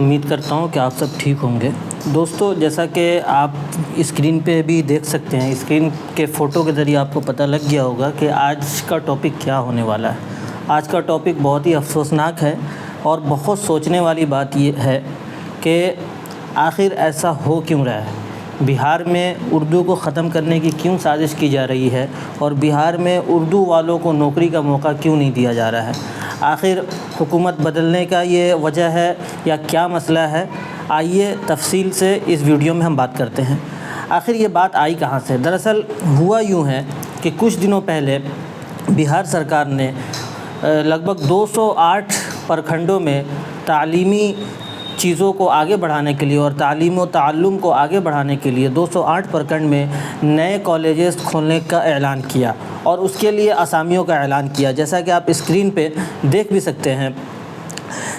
امید کرتا ہوں کہ آپ سب ٹھیک ہوں گے۔ دوستو، جیسا کہ آپ اسکرین پہ بھی دیکھ سکتے ہیں، اسکرین کے فوٹو کے ذریعے آپ کو پتہ لگ گیا ہوگا کہ آج کا ٹاپک کیا ہونے والا ہے۔ آج کا ٹاپک بہت ہی افسوسناک ہے اور بہت سوچنے والی بات یہ ہے کہ آخر ایسا ہو کیوں رہا ہے۔ بہار میں اردو کو ختم کرنے کی کیوں سازش کی جا رہی ہے اور بہار میں اردو والوں کو نوکری کا موقع کیوں نہیں دیا جا رہا ہے۔ آخر حکومت بدلنے کا یہ وجہ ہے یا کیا مسئلہ ہے؟ آئیے تفصیل سے اس ویڈیو میں ہم بات کرتے ہیں۔ آخر یہ بات آئی کہاں سے؟ دراصل ہوا یوں ہے کہ کچھ دنوں پہلے بہار سرکار نے لگ بھگ 208 پرکھنڈوں میں تعلیمی چیزوں کو آگے بڑھانے کے لیے اور تعلیم و تعلم کو آگے بڑھانے کے لیے 208 پرکھنڈ میں نئے کالجز کھولنے کا اعلان کیا اور اس کے لیے اسامیوں کا اعلان کیا۔ جیسا کہ آپ اسکرین پہ دیکھ بھی سکتے ہیں،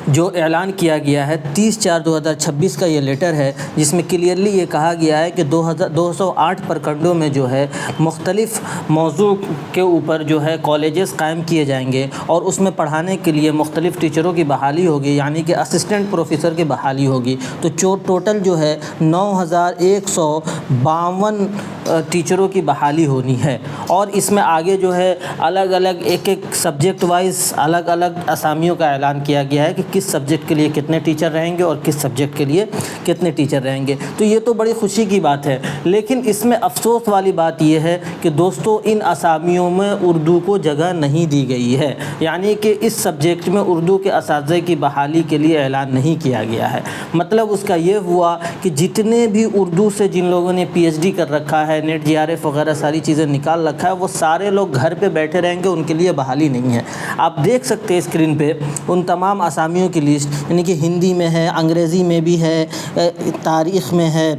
جو اعلان کیا گیا ہے 30/4/2026 کا یہ لیٹر ہے، جس میں کلیئرلی یہ کہا گیا ہے کہ 208 پرکھنڈوں میں جو ہے مختلف موضوع کے اوپر جو ہے کالجز قائم کیے جائیں گے اور اس میں پڑھانے کے لیے مختلف ٹیچروں کی بحالی ہوگی، یعنی کہ اسسٹنٹ پروفیسر کی بحالی ہوگی۔ تو ٹوٹل جو ہے 9152 ٹیچروں کی بحالی ہونی ہے اور اس میں آگے جو ہے الگ الگ ایک سبجیکٹ وائز الگ الگ اسامیوں کا اعلان کیا گیا ہے کہ کس سبجیکٹ کے لیے کتنے ٹیچر رہیں گے اور کس سبجیکٹ کے لیے کتنے ٹیچر رہیں گے۔ تو یہ تو بڑی خوشی کی بات ہے، لیکن اس میں افسوس والی بات یہ ہے کہ دوستو ان اسامیوں میں اردو کو جگہ نہیں دی گئی ہے، یعنی کہ اس سبجیکٹ میں اردو کے اساتذہ کی بحالی کے لیے اعلان نہیں کیا گیا ہے۔ مطلب اس کا یہ ہوا کہ جتنے بھی اردو سے جن لوگوں نے پی ایچ ڈی کر رکھا ہے، نیٹ جی آر ایف وغیرہ ساری چیزیں نکال رکھا ہے، وہ سارے لوگ گھر پہ بیٹھے رہیں گے، ان کے لیے بحالی نہیں ہے۔ آپ دیکھ سکتے ہیں اسکرین پہ ان تمام اسامیوں کی لسٹ، یعنی کہ ہندی میں ہے، انگریزی میں بھی ہے، تاریخ میں ہے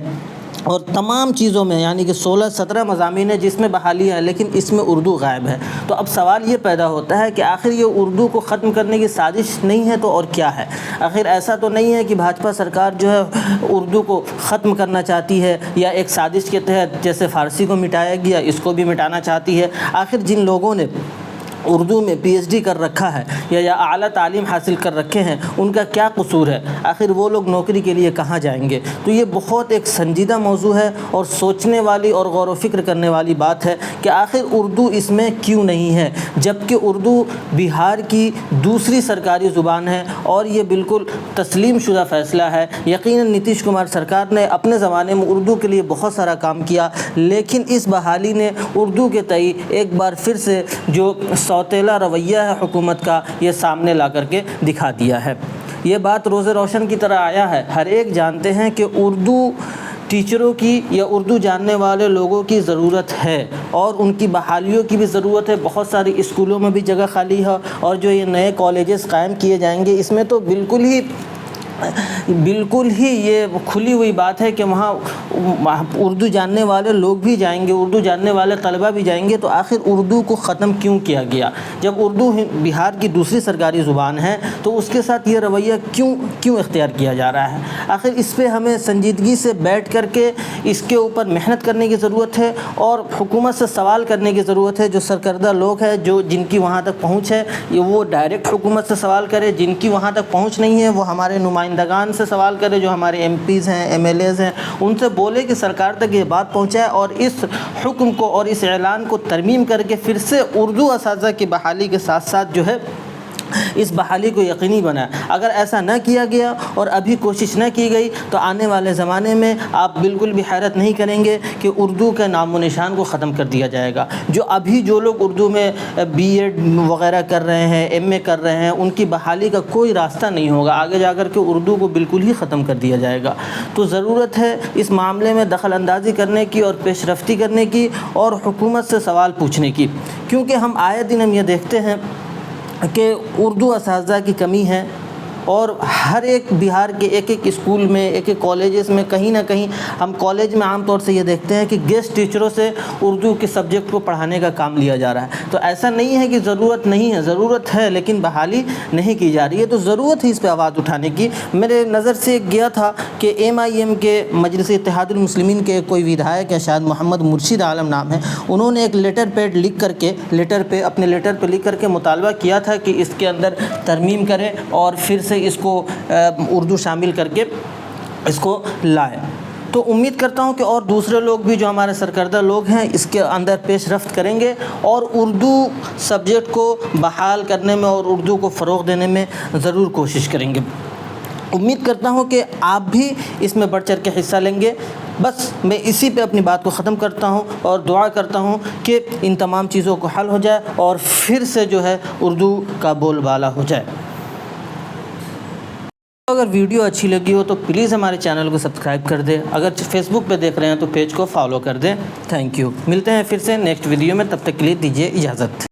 اور تمام چیزوں میں، یعنی کہ 16-17 مضامین ہیں جس میں بحالی ہے، لیکن اس میں اردو غائب ہے۔ تو اب سوال یہ پیدا ہوتا ہے کہ آخر یہ اردو کو ختم کرنے کی سازش نہیں ہے تو اور کیا ہے؟ آخر ایسا تو نہیں ہے کہ بھاجپا سرکار جو ہے اردو کو ختم کرنا چاہتی ہے یا ایک سازش کے تحت جیسے فارسی کو مٹایا گیا اس کو بھی مٹانا چاہتی ہے۔ آخر جن لوگوں نے اردو میں پی ایچ ڈی کر رکھا ہے یا اعلیٰ تعلیم حاصل کر رکھے ہیں، ان کا کیا قصور ہے؟ آخر وہ لوگ نوکری کے لیے کہاں جائیں گے؟ تو یہ بہت ایک سنجیدہ موضوع ہے اور سوچنے والی اور غور و فکر کرنے والی بات ہے کہ آخر اردو اس میں کیوں نہیں ہے، جبکہ اردو بہار کی دوسری سرکاری زبان ہے اور یہ بالکل تسلیم شدہ فیصلہ ہے۔ یقیناً نتیش کمار سرکار نے اپنے زمانے میں اردو کے لیے بہت سارا کام کیا، لیکن اس بحالی نے اردو کے تئیں ایک بار پھر سے جو سوتیلا رویہ ہے حکومت کا، یہ سامنے لا کر کے دکھا دیا ہے۔ یہ بات روز روشن کی طرح آیا ہے، ہر ایک جانتے ہیں کہ اردو ٹیچروں کی یا اردو جاننے والے لوگوں کی ضرورت ہے اور ان کی بحالیوں کی بھی ضرورت ہے۔ بہت ساری اسکولوں میں بھی جگہ خالی ہے اور جو یہ نئے کالجز قائم کیے جائیں گے، اس میں تو بالکل ہی یہ کھلی ہوئی بات ہے کہ وہاں اردو جاننے والے لوگ بھی جائیں گے، اردو جاننے والے طلبہ بھی جائیں گے۔ تو آخر اردو کو ختم کیوں کیا گیا؟ جب اردو بہار کی دوسری سرکاری زبان ہے تو اس کے ساتھ یہ رویہ کیوں اختیار کیا جا رہا ہے؟ آخر اس پہ ہمیں سنجیدگی سے بیٹھ کر کے اس کے اوپر محنت کرنے کی ضرورت ہے اور حکومت سے سوال کرنے کی ضرورت ہے۔ جو سرکردہ لوگ ہیں، جن کی وہاں تک پہنچ ہے، وہ ڈائریکٹ حکومت سے سوال کرے، جن کی وہاں تک پہنچ نہیں ہے وہ ہمارے نمائندگان سے سوال کرے، جو ہمارے ایم پیز ہیں، ایم ایل ایز ہیں، ان سے بولے کہ سرکار تک یہ بات پہنچائے اور اس حکم کو اور اس اعلان کو ترمیم کر کے پھر سے اردو اساتذہ کی بحالی کے ساتھ ساتھ جو ہے اس بحالی کو یقینی بنائے۔ اگر ایسا نہ کیا گیا اور ابھی کوشش نہ کی گئی تو آنے والے زمانے میں آپ بالکل بھی حیرت نہیں کریں گے کہ اردو کے نام و نشان کو ختم کر دیا جائے گا۔ جو لوگ اردو میں بی ایڈ وغیرہ کر رہے ہیں، ایم اے کر رہے ہیں، ان کی بحالی کا کوئی راستہ نہیں ہوگا، آگے جا کر کے اردو کو بالکل ہی ختم کر دیا جائے گا۔ تو ضرورت ہے اس معاملے میں دخل اندازی کرنے کی اور پیش رفتی کرنے کی اور حکومت سے سوال پوچھنے کی، کیونکہ ہم آئے دن ہم یہ دیکھتے ہیں کہ اردو اساتذہ کی کمی ہے اور ہر ایک بہار کے ایک اسکول میں، ایک کالجز میں کہیں نہ کہیں ہم کالج میں عام طور سے یہ دیکھتے ہیں کہ گیسٹ ٹیچروں سے اردو کے سبجیکٹ کو پڑھانے کا کام لیا جا رہا ہے۔ تو ایسا نہیں ہے کہ ضرورت نہیں ہے، ضرورت ہے لیکن بحالی نہیں کی جا رہی ہے، تو ضرورت ہے اس پہ آواز اٹھانے کی۔ میرے نظر سے گیا تھا کہ ایم آئی ایم کے مجلس اتحاد المسلمین کے کوئی ودھائک ہے، شاید محمد مرشد عالم نام ہے، انہوں نے ایک لیٹر پیڈ لکھ کر کے اپنے لیٹر پہ لکھ کر کے مطالبہ کیا تھا کہ اس کے اندر ترمیم کرے اور پھر سے سے اس کو اردو شامل کر کے اس کو لائیں۔ تو امید کرتا ہوں کہ اور دوسرے لوگ بھی جو ہمارے سرکردہ لوگ ہیں اس کے اندر پیش رفت کریں گے اور اردو سبجیکٹ کو بحال کرنے میں اور اردو کو فروغ دینے میں ضرور کوشش کریں گے۔ امید کرتا ہوں کہ آپ بھی اس میں بڑھ چڑھ کے حصہ لیں گے۔ بس میں اسی پہ اپنی بات کو ختم کرتا ہوں اور دعا کرتا ہوں کہ ان تمام چیزوں کو حل ہو جائے اور پھر سے جو ہے اردو کا بول بالا ہو جائے۔ اگر ویڈیو اچھی لگی ہو تو پلیز ہمارے چینل کو سبسکرائب کر دیں۔ اگر فیس بک پہ دیکھ رہے ہیں تو پیج کو فالو کر دیں۔ Thank you. ملتے ہیں پھر سے نیکسٹ ویڈیو میں، تب تک کے لیے دیجیے اجازت۔